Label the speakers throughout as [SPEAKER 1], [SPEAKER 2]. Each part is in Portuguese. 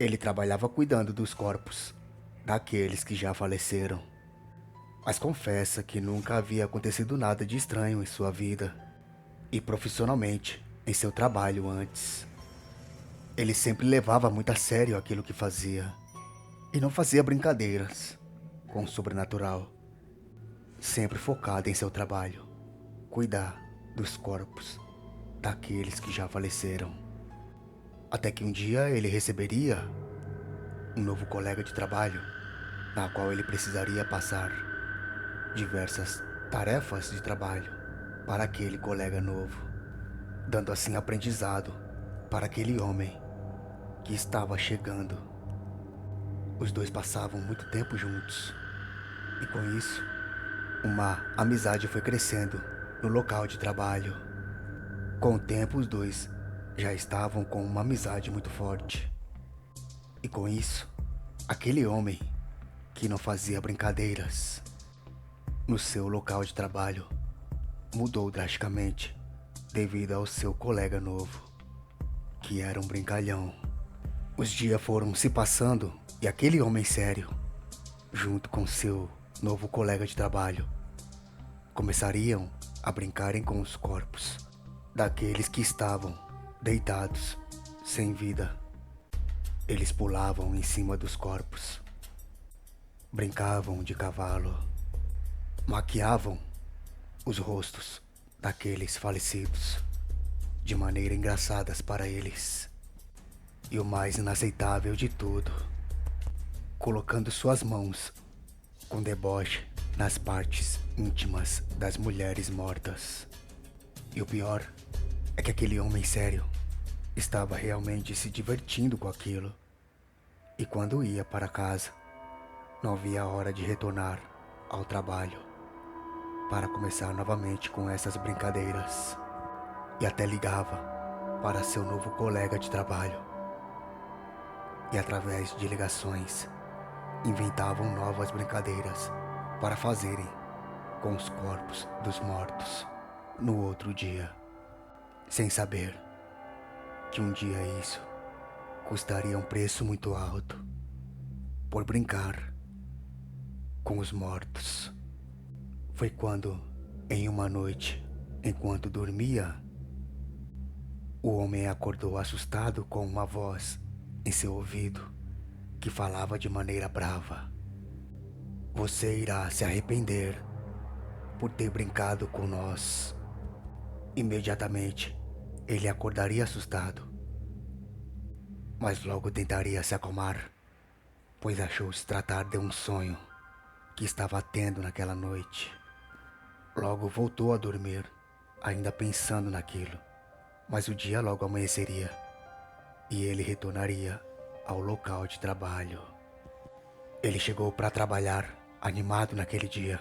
[SPEAKER 1] Ele trabalhava cuidando dos corpos daqueles que já faleceram, mas confessa que nunca havia acontecido nada de estranho em sua vida e profissionalmente em seu trabalho antes. Ele sempre levava muito a sério aquilo que fazia e não fazia brincadeiras com o sobrenatural, sempre focado em seu trabalho, cuidar dos corpos daqueles que já faleceram. Até que um dia ele receberia um novo colega de trabalho, na qual ele precisaria passar diversas tarefas de trabalho para aquele colega novo, dando assim aprendizado para aquele homem que estava chegando. Os dois passavam muito tempo juntos e com isso uma amizade foi crescendo no local de trabalho. Com o tempo os dois já estavam com uma amizade muito forte. E com isso, aquele homem que não fazia brincadeiras no seu local de trabalho mudou drasticamente devido ao seu colega novo, que era um brincalhão. Os dias foram se passando e aquele homem sério, junto com seu novo colega de trabalho, começariam a brincarem com os corpos daqueles que estavam deitados, sem vida. Eles pulavam em cima dos corpos, brincavam de cavalo, maquiavam os rostos daqueles falecidos de maneira engraçadas para eles. E o mais inaceitável de tudo, colocando suas mãos com deboche nas partes íntimas das mulheres mortas. E o pior é que aquele homem sério estava realmente se divertindo com aquilo. E quando ia para casa, não via a hora de retornar ao trabalho para começar novamente com essas brincadeiras. E até ligava para seu novo colega de trabalho. E através de ligações, inventavam novas brincadeiras para fazerem com os corpos dos mortos no outro dia, sem saber que um dia isso custaria um preço muito alto por brincar com os mortos. Foi quando, em uma noite, enquanto dormia, o homem acordou assustado com uma voz em seu ouvido que falava de maneira brava: "Você irá se arrepender por ter brincado com nós." Imediatamente, ele acordaria assustado, mas logo tentaria se acalmar, pois achou se tratar de um sonho que estava tendo naquela noite. Logo voltou a dormir, ainda pensando naquilo, mas o dia logo amanheceria e ele retornaria ao local de trabalho. Ele chegou para trabalhar animado naquele dia,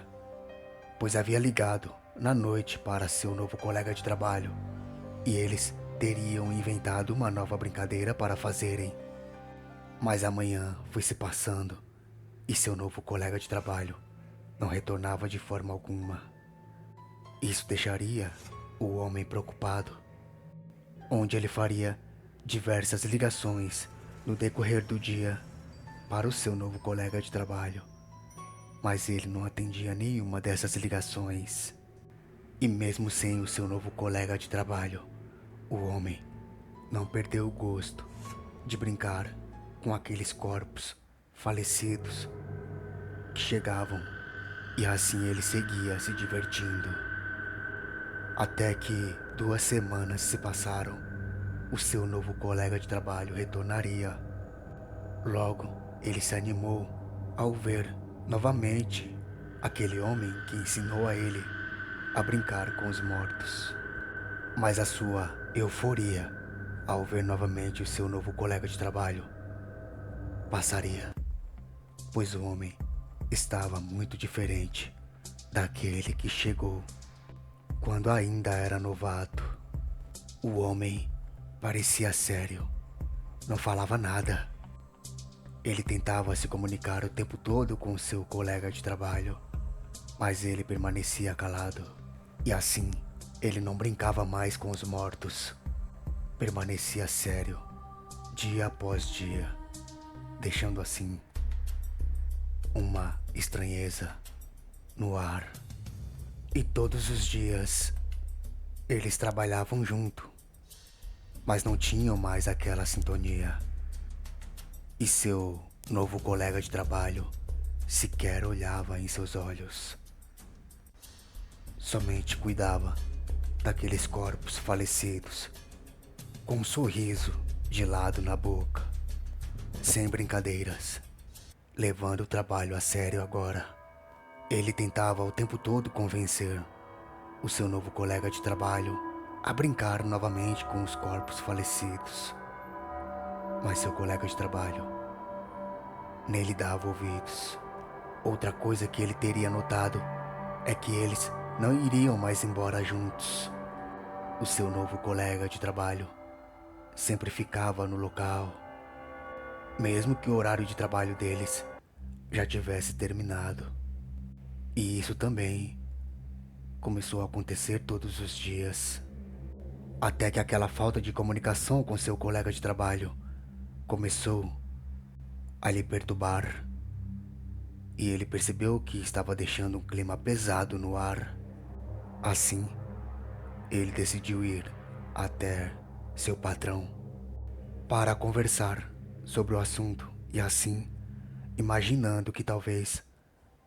[SPEAKER 1] pois havia ligado na noite para seu novo colega de trabalho e eles teriam inventado uma nova brincadeira para fazerem. Mas a manhã foi se passando e seu novo colega de trabalho não retornava de forma alguma. Isso deixaria o homem preocupado, onde ele faria diversas ligações no decorrer do dia para o seu novo colega de trabalho, mas ele não atendia nenhuma dessas ligações. E mesmo sem o seu novo colega de trabalho, o homem não perdeu o gosto de brincar com aqueles corpos falecidos que chegavam, e assim ele seguia se divertindo. Até que 2 semanas se passaram, o seu novo colega de trabalho retornaria. Logo, ele se animou ao ver novamente aquele homem que ensinou a ele a brincar com os mortos. Mas a sua euforia ao ver novamente o seu novo colega de trabalho passaria, pois o homem estava muito diferente daquele que chegou quando ainda era novato. O homem parecia sério, não falava nada. Ele tentava se comunicar o tempo todo com seu colega de trabalho, mas ele permanecia calado. E assim, ele não brincava mais com os mortos. Permanecia sério, dia após dia, deixando assim uma estranheza no ar. E todos os dias eles trabalhavam junto, mas não tinham mais aquela sintonia. E seu novo colega de trabalho sequer olhava em seus olhos. Somente cuidava daqueles corpos falecidos, com um sorriso de lado na boca, sem brincadeiras, levando o trabalho a sério agora. Ele tentava o tempo todo convencer o seu novo colega de trabalho a brincar novamente com os corpos falecidos, mas seu colega de trabalho nem lhe dava ouvidos. Outra coisa que ele teria notado é que eles não iriam mais embora juntos. O seu novo colega de trabalho sempre ficava no local, mesmo que o horário de trabalho deles já tivesse terminado. E isso também começou a acontecer todos os dias, até que aquela falta de comunicação com seu colega de trabalho começou a lhe perturbar. E ele percebeu que estava deixando um clima pesado no ar. Assim, ele decidiu ir até seu patrão para conversar sobre o assunto e assim, imaginando que talvez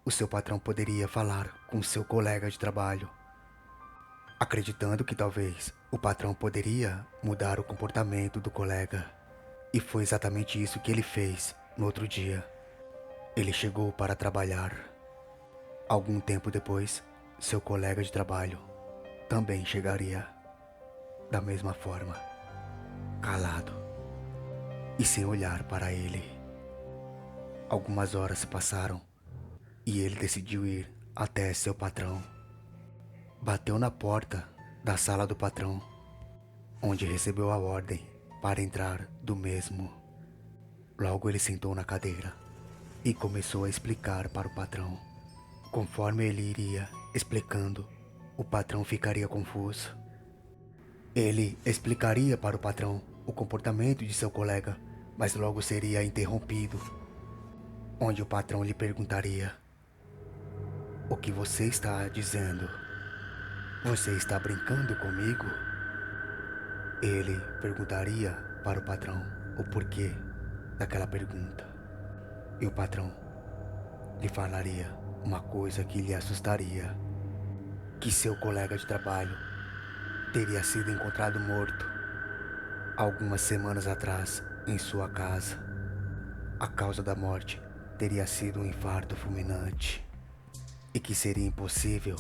[SPEAKER 1] o seu patrão poderia falar com seu colega de trabalho, acreditando que talvez o patrão poderia mudar o comportamento do colega. E foi exatamente isso que ele fez no outro dia. Ele chegou para trabalhar. Algum tempo depois, seu colega de trabalho também chegaria. Da mesma forma, calado e sem olhar para ele. Algumas horas se passaram e ele decidiu ir até seu patrão. Bateu na porta da sala do patrão, onde recebeu a ordem para entrar do mesmo. Logo ele sentou na cadeira e começou a explicar para o patrão. Conforme ele iria explicando, o patrão ficaria confuso. Ele explicaria para o patrão o comportamento de seu colega, mas logo seria interrompido, onde o patrão lhe perguntaria: "O que você está dizendo? Você está brincando comigo?" Ele perguntaria para o patrão o porquê daquela pergunta. E o patrão lhe falaria uma coisa que lhe assustaria: que seu colega de trabalho teria sido encontrado morto algumas semanas atrás em sua casa. A causa da morte teria sido um infarto fulminante e que seria impossível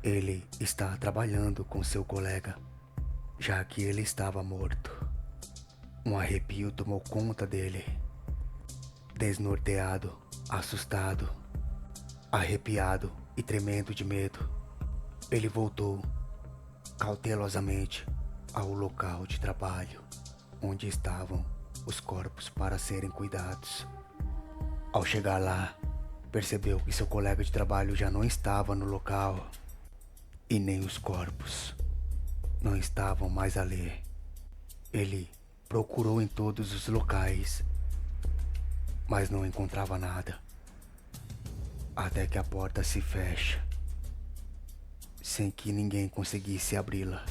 [SPEAKER 1] ele estar trabalhando com seu colega, já que ele estava morto. Um arrepio tomou conta dele. Desnorteado, assustado, arrepiado e tremendo de medo, ele voltou cautelosamente ao local de trabalho, onde estavam os corpos para serem cuidados. Ao chegar lá, percebeu que seu colega de trabalho já não estava no local e nem os corpos não estavam mais ali. Ele procurou em todos os locais, mas não encontrava nada. Até que a porta se fecha, sem que ninguém conseguisse abri-la.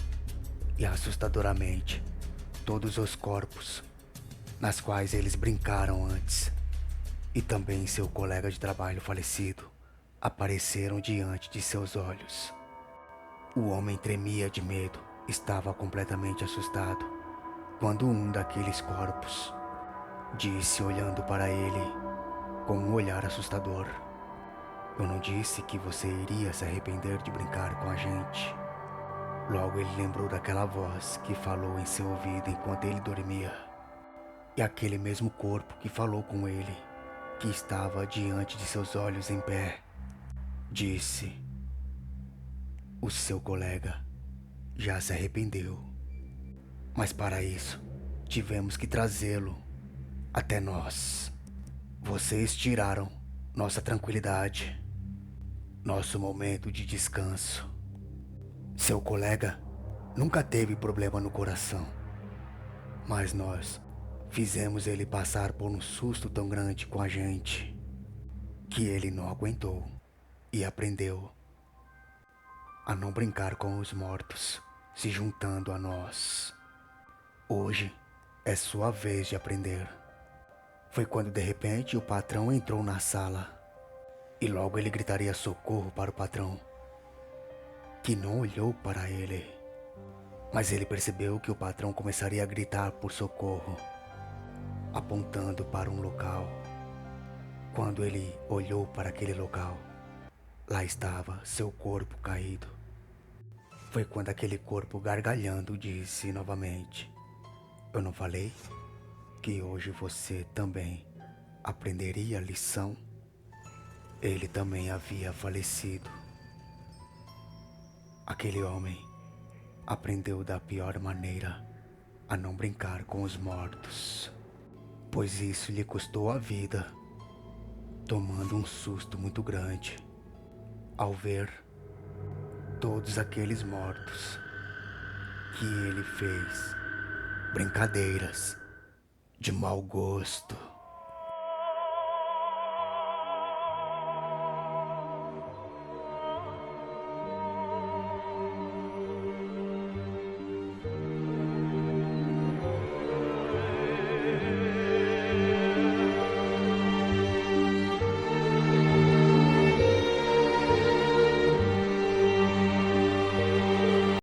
[SPEAKER 1] E assustadoramente, todos os corpos nas quais eles brincaram antes, e também seu colega de trabalho falecido, apareceram diante de seus olhos. O homem tremia de medo, estava completamente assustado, quando um daqueles corpos disse, olhando para ele com um olhar assustador: "Eu não disse que você iria se arrepender de brincar com a gente?" Logo ele lembrou daquela voz que falou em seu ouvido enquanto ele dormia. E aquele mesmo corpo que falou com ele, que estava diante de seus olhos em pé, disse: "O seu colega já se arrependeu, mas para isso tivemos que trazê-lo até nós. Vocês tiraram nossa tranquilidade, nosso momento de descanso. Seu colega nunca teve problema no coração, mas nós Fizemos ele passar por um susto tão grande com a gente que ele não aguentou e aprendeu a não brincar com os mortos, se juntando a nós. Hoje é sua vez de aprender. Foi quando de repente o patrão entrou na sala e logo ele gritaria socorro para o patrão, que não olhou para ele. Mas ele percebeu que o patrão começaria a gritar por socorro, apontando para um local. Quando ele olhou para aquele local, lá estava seu corpo caído. Foi quando aquele corpo gargalhando disse novamente: eu não falei que hoje você também aprenderia a lição? Ele também havia falecido. Aquele homem aprendeu da pior maneira a não brincar com os mortos, pois isso lhe custou a vida, tomando um susto muito grande ao ver todos aqueles mortos que ele fez brincadeiras de mau gosto.